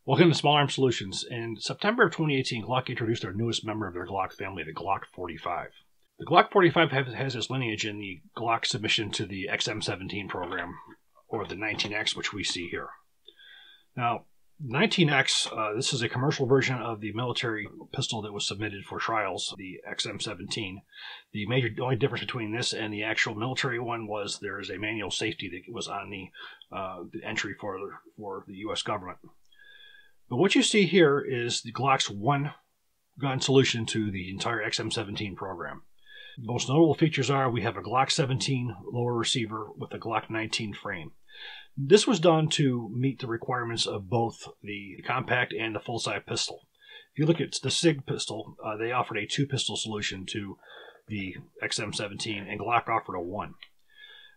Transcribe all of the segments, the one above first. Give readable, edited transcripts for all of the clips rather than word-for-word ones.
Welcome to Small Arms Solutions. In September of 2018, Glock introduced their newest member of their Glock family, the Glock 45. The Glock 45 has its lineage in the Glock submission to the XM17 program, or the 19X, which we see here. Now, 19X, this is a commercial version of the military pistol that was submitted for trials, the XM17. The only difference between this and the actual military one was there is a manual safety that was on the entry for the U.S. government. But what you see here is the Glock's one-gun solution to the entire XM17 program. The most notable features are we have a Glock 17 lower receiver with a Glock 19 frame. This was done to meet the requirements of both the compact and the full-size pistol. If you look at the SIG pistol, they offered a two-pistol solution to the XM17, and Glock offered a one.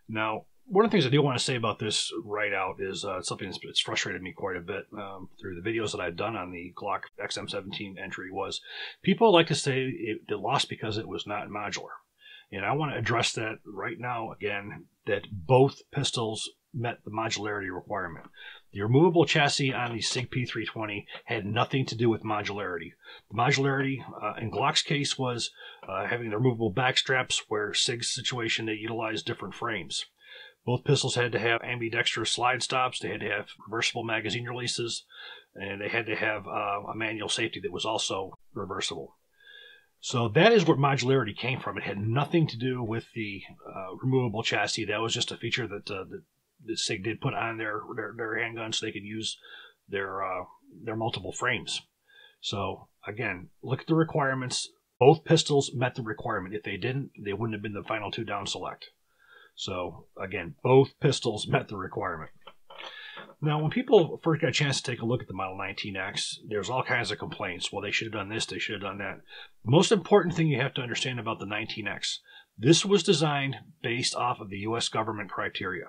Now, one of the things I do want to say about this right out is something that's frustrated me quite a bit through the videos that I've done on the Glock XM17 entry was people like to say it lost because it was not modular. And I want to address that right now again, that both pistols met the modularity requirement. The removable chassis on the SIG P320 had nothing to do with modularity. The modularity in Glock's case was having the removable back straps, where SIG's situation, they utilized different frames. Both pistols had to have ambidextrous slide stops, they had to have reversible magazine releases, and they had to have a manual safety that was also reversible. So that is where modularity came from. It had nothing to do with the removable chassis. That was just a feature that the SIG did put on their handgun so they could use their multiple frames. So again, look at the requirements. Both pistols met the requirement. If they didn't, they wouldn't have been the final two down select. So again, both pistols met the requirement. Now, when people first got a chance to take a look at the Model 19X, there's all kinds of complaints. Well, they should have done this, they should have done that. The most important thing you have to understand about the 19X, this was designed based off of the U.S. government criteria.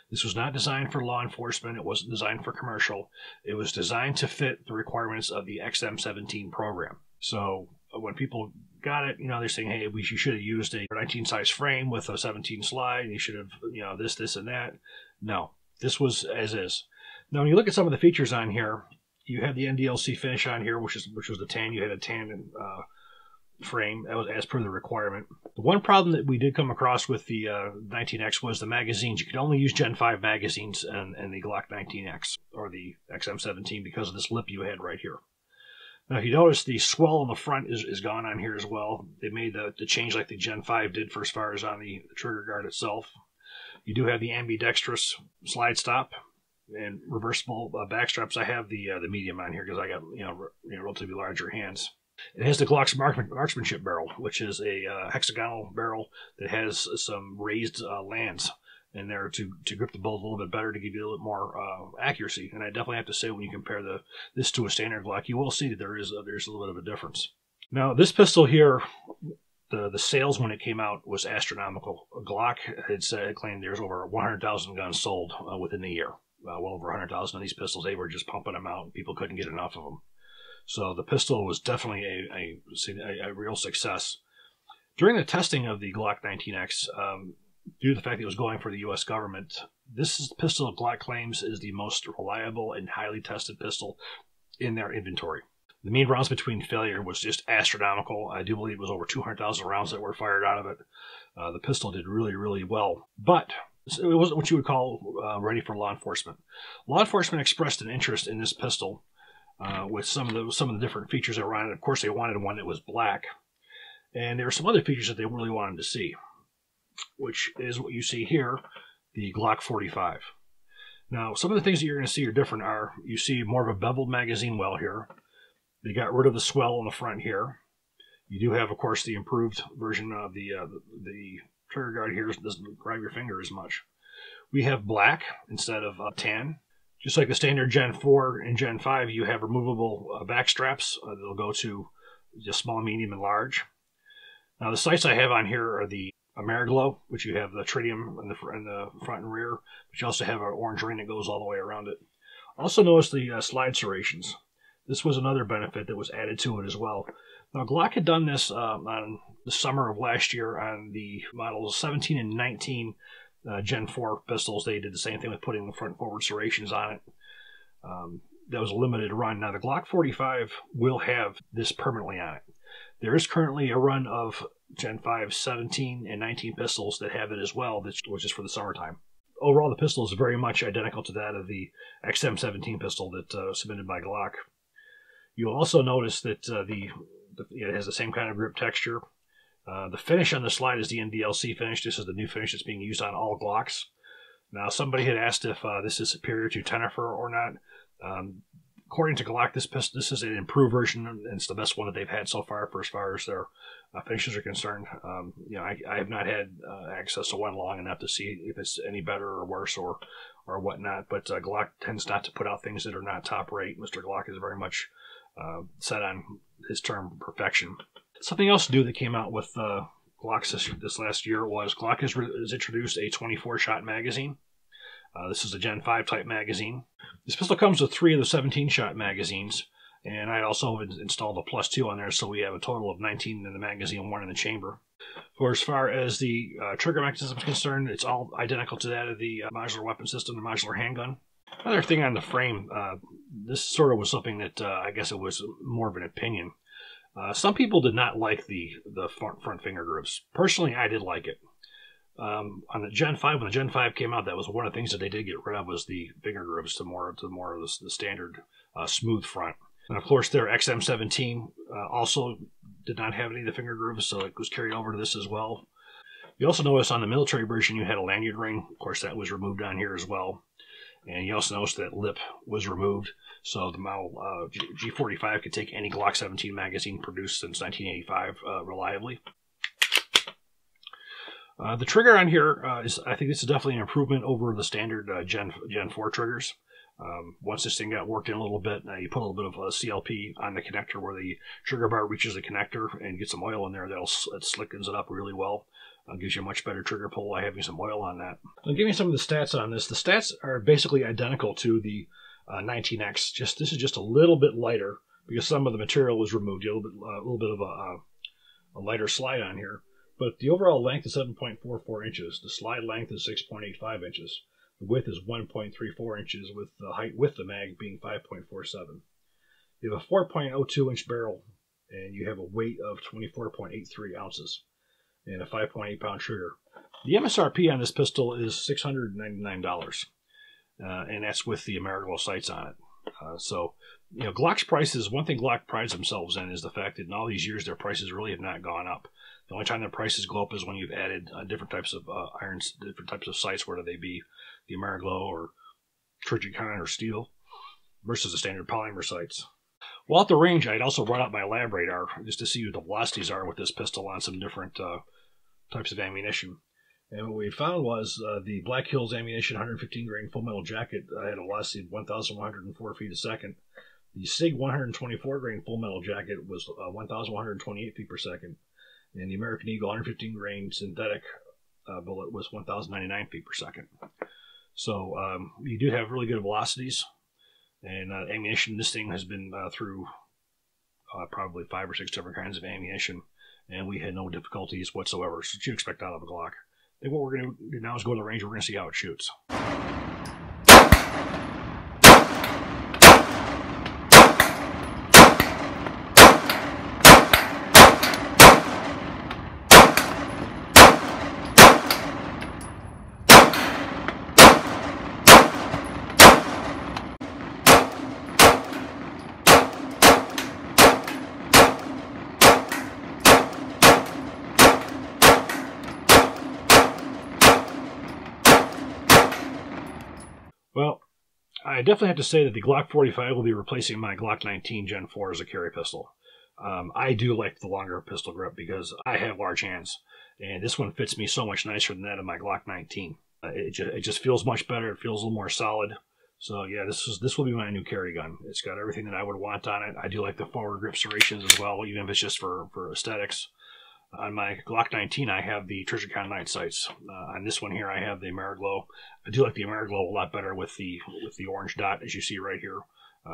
This was not designed for law enforcement. It wasn't designed for commercial. It was designed to fit the requirements of the XM17 program. So when people got it, they're saying, hey, you should have used a 19 size frame with a 17 slide, and you should have, this, and that. No, this was as is. Now, when you look at some of the features on here, you have the NDLC finish on here, which was the tan. You had a tan frame. That was as per the requirement. The one problem that we did come across with the 19X was the magazines. You could only use Gen 5 magazines in the Glock 19X or the XM17 because of this lip you had right here. Now, if you notice, the swell on the front is gone on here as well. They made the change like the Gen 5 did for as far as on the trigger guard itself. You do have the ambidextrous slide stop and reversible back straps. I have the medium on here because I got relatively larger hands. It has the Glock's marksmanship barrel, which is a hexagonal barrel that has some raised lands in there to grip the bullet a little bit better, to give you a little more accuracy. And I definitely have to say, when you compare this to a standard Glock, you will see that there's a little bit of a difference. Now, this pistol here, the sales when it came out was astronomical. Glock had claimed there's over 100,000 guns sold within a year. Well over 100,000 of these pistols. They were just pumping them out, and people couldn't get enough of them. So the pistol was definitely a real success. During the testing of the Glock 19X, due to the fact that it was going for the U.S. government, this pistol Glock claims is the most reliable and highly tested pistol in their inventory. The mean rounds between failure was just astronomical. I do believe it was over 200,000 rounds that were fired out of it. The pistol did really, really well. But it wasn't what you would call ready for law enforcement. Law enforcement expressed an interest in this pistol with some of the different features that were on it. Of course, they wanted one that was black. And there were some other features that they really wanted to see, which is what you see here, the Glock 45. Now, some of the things that you're going to see are different. You see more of a beveled magazine well here. They got rid of the swell on the front here. You do have, of course, the improved version of the trigger guard here. It doesn't grab your finger as much. We have black instead of tan. Just like the standard Gen 4 and Gen 5, you have removable back straps. They'll go to just small, medium, and large. Now, the sights I have on here are the Ameriglow, which you have the tritium in the front and rear, but you also have an orange ring that goes all the way around it. Also notice the slide serrations. This was another benefit that was added to it as well. Now, Glock had done this on the summer of last year on the models 17 and 19 Gen 4 pistols. They did the same thing with putting the front forward serrations on it. that was a limited run. Now the Glock 45 will have this permanently on it. There is currently a run of Gen 5 17 and 19 pistols that have it as well, which is for the summertime. Overall, the pistol is very much identical to that of the XM17 pistol that was submitted by Glock. You'll also notice that it has the same kind of grip texture. The finish on the slide is the NDLC finish. This is the new finish that's being used on all Glocks. Now, somebody had asked if this is superior to Tenefer or not. According to Glock, this is an improved version, and it's the best one that they've had so far as their finishes are concerned. I have not had access to one long enough to see if it's any better or worse or whatnot. But Glock tends not to put out things that are not top rate. Mr. Glock is very much set on his term perfection. Something else new that came out with Glocks this last year was Glock has introduced a 24-shot magazine. This is a Gen 5 type magazine. This pistol comes with 3 of the 17-shot magazines, and I also installed a +2 on there, so we have a total of 19 in the magazine, 1 in the chamber. For as far as the trigger mechanism is concerned, it's all identical to that of the modular weapon system, the modular handgun. Another thing on the frame, this sort of was something that I guess it was more of an opinion. Some people did not like the front finger grooves. Personally, I did like it. On the Gen 5, when the Gen 5 came out, that was one of the things that they did get rid of was the finger grooves to more of the standard smooth front. And of course, their XM17 also did not have any of the finger grooves, so it was carried over to this as well. You also notice on the military version you had a lanyard ring. Of course, that was removed on here as well. And you also notice that lip was removed, so the model G45 could take any Glock 17 magazine produced since 1985 reliably. The trigger on here I think this is definitely an improvement over the standard Gen 4 triggers. Once this thing got worked in a little bit, you put a little bit of CLP on the connector where the trigger bar reaches the connector and get some oil in there. It slickens it up really well. Gives you a much better trigger pull by having some oil on that. I'll give you some of the stats on this. The stats are basically identical to the 19X. This is just a little bit lighter because some of the material was removed. You have a little bit of a lighter slide on here. But the overall length is 7.44 inches. The slide length is 6.85 inches. The width is 1.34 inches, with the height with the mag being 5.47. You have a 4.02 inch barrel, and you have a weight of 24.83 ounces, and a 5.8 pound trigger. The MSRP on this pistol is $699, and that's with the Ameriglow sights on it. So, Glock's prices, one thing Glock prides themselves in is the fact that in all these years their prices really have not gone up. The only time their prices go up is when you've added different types of irons, different types of sights, whether they be the Ameriglow or Trigicon or steel, versus the standard polymer sights. While at the range, I'd also brought out my lab radar just to see what the velocities are with this pistol on some different types of ammunition. And what we found was the Black Hills ammunition 115 grain full metal jacket had a velocity of 1,104 feet a second. The SIG 124 grain full metal jacket was 1,128 feet per second. And the American Eagle 115 grain synthetic bullet was 1,099 feet per second. So you do have really good velocities. And ammunition, this thing has been through probably 5 or 6 different kinds of ammunition. And we had no difficulties whatsoever. So what you expect out of a Glock. I think what we're going to do now is go to the range and we're going to see how it shoots. Well, I definitely have to say that the Glock 45 will be replacing my Glock 19 Gen 4 as a carry pistol. I do like the longer pistol grip because I have large hands, and this one fits me so much nicer than that of my Glock 19. It just feels much better. It feels a little more solid. So yeah, this will be my new carry gun. It's got everything that I would want on it. I do like the forward grip serrations as well, even if it's just for aesthetics. On my Glock 19, I have the Trigicon night sights. On this one here, I have the Ameriglow. I do like the Ameriglow a lot better with the orange dot, as you see right here.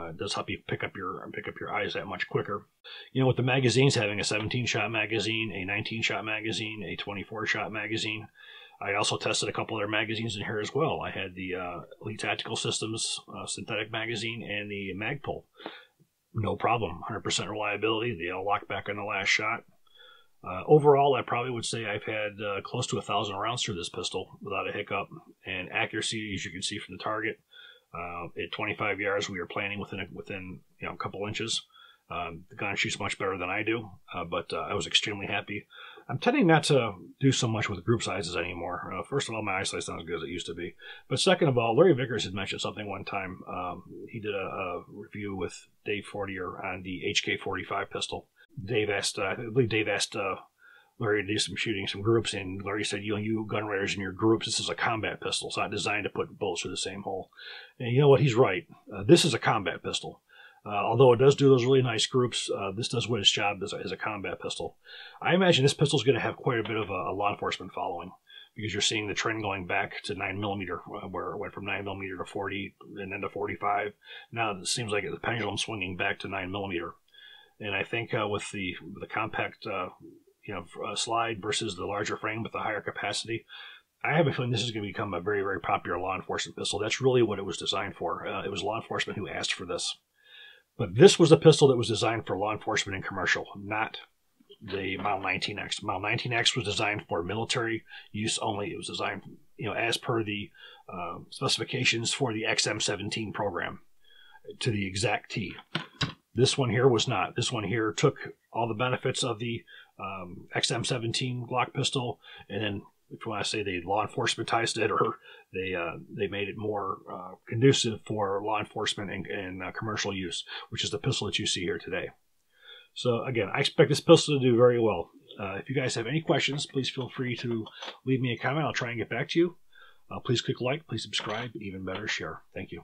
It does help you pick up your eyes that much quicker. With the magazines having a 17-shot magazine, a 19-shot magazine, a 24-shot magazine, I also tested a couple other magazines in here as well. I had the Elite Tactical Systems synthetic magazine and the Magpul. No problem, 100% reliability. They all lock back on the last shot. Overall, I probably would say I've had close to 1,000 rounds through this pistol without a hiccup. And accuracy, as you can see from the target, at 25 yards, we were planning within a couple inches. The gun shoots much better than I do, but I was extremely happy. I'm tending not to do so much with group sizes anymore. First of all, my eyesight's not as good as it used to be. But second of all, Larry Vickers had mentioned something one time. He did a review with Dave Fortier on the HK45 pistol. I believe Dave asked Larry to do some shooting, some groups, and Larry said, you gun raiders in your groups, this is a combat pistol. It's not designed to put bullets through the same hole. And you know what? He's right. This is a combat pistol. Although it does do those really nice groups, this does what its job as a combat pistol. I imagine this pistol is going to have quite a bit of a law enforcement following, because you're seeing the trend going back to 9mm, where it went from 9mm to 40 and then to 45. Now it seems like the pendulum's swinging back to 9mm. And I think with the compact slide versus the larger frame with the higher capacity, I have a feeling this is going to become a very, very popular law enforcement pistol. That's really what it was designed for. It was law enforcement who asked for this. But this was a pistol that was designed for law enforcement and commercial, not the Model 19X. Model 19X was designed for military use only. It was designed, as per the specifications for the XM17 program to the exact T. This one here was not. This one here took all the benefits of the XM17 Glock pistol, and then, if you want to say, they law enforcementized it, or they made it more conducive for law enforcement and commercial use, which is the pistol that you see here today. So again, I expect this pistol to do very well. If you guys have any questions, please feel free to leave me a comment. I'll try and get back to you. Please click like, please subscribe, and even better, share. Thank you.